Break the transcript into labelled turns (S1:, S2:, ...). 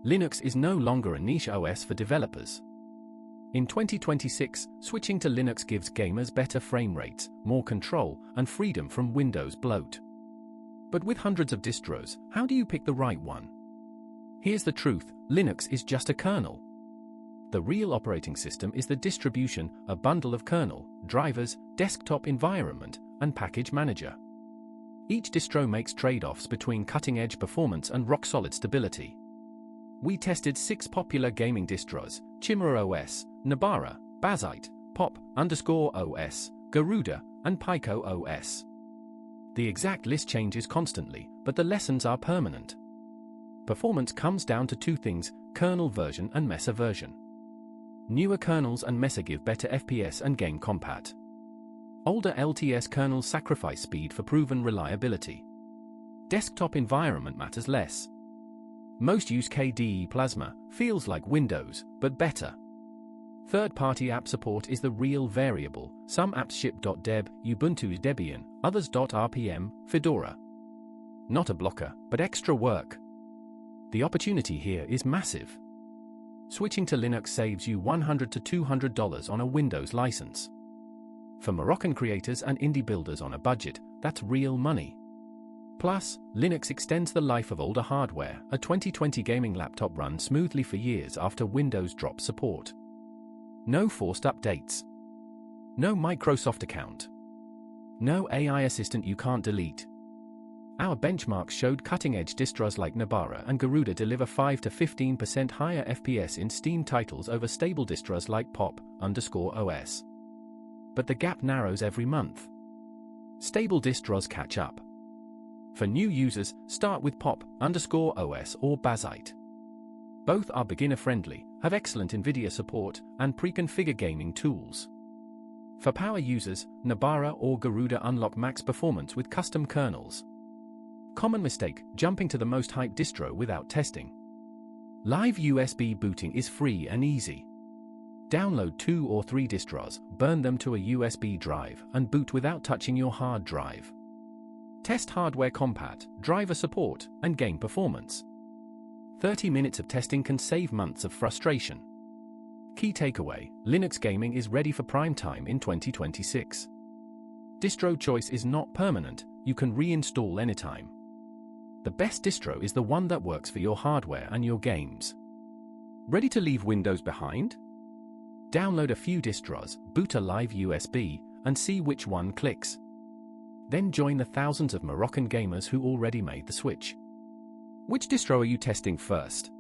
S1: Linux is no longer a niche OS for developers. In 2026, switching to Linux gives gamers better frame rates, more control, and freedom from Windows bloat. But with hundreds of distros, how do you pick the right one? Here's the truth: Linux is just a kernel. The real operating system is the distribution, a bundle of kernel, drivers, desktop environment, and package manager. Each distro makes trade-offs between cutting-edge performance and rock-solid stability. We tested 6 popular gaming distros: Chimera OS, Nabara, Bazite, Pop_OS, Garuda, and Pico OS. The exact list changes constantly, but the lessons are permanent. Performance comes down to 2 things: kernel version and Mesa version. Newer kernels and Mesa give better FPS and game compat. Older LTS kernels sacrifice speed for proven reliability. Desktop environment matters less. Most use KDE Plasma, feels like Windows, but better. Third-party app support is the real variable. Some apps ship .deb, Ubuntu's Debian, others .rpm, Fedora. Not a blocker, but extra work. The opportunity here is massive. Switching to Linux saves you $100 to $200 on a Windows license. For Moroccan creators and indie builders on a budget, that's real money. Plus, Linux extends the life of older hardware. A 2020 gaming laptop runs smoothly for years after Windows drops support. No forced updates. No Microsoft account. No AI assistant you can't delete. Our benchmarks showed cutting-edge distros like Nabara and Garuda deliver 5 to 15% higher FPS in Steam titles over stable distros like Pop_OS. But the gap narrows every month. Stable distros catch up. For new users, start with Pop_OS or Bazite. Both are beginner-friendly, have excellent NVIDIA support, and pre-configure gaming tools. For power users, Nabara or Garuda unlock max performance with custom kernels. Common mistake: jumping to the most hyped distro without testing. Live USB booting is free and easy. Download 2 or 3 distros, burn them to a USB drive, and boot without touching your hard drive. Test hardware compat, driver support, and game performance. 30 minutes of testing can save months of frustration. Key takeaway: Linux gaming is ready for prime time in 2026. Distro choice is not permanent, you can reinstall anytime. The best distro is the one that works for your hardware and your games. Ready to leave Windows behind? Download a few distros, boot a live USB, and see which one clicks. Then join the thousands of Moroccan gamers who already made the switch. Which distro are you testing first?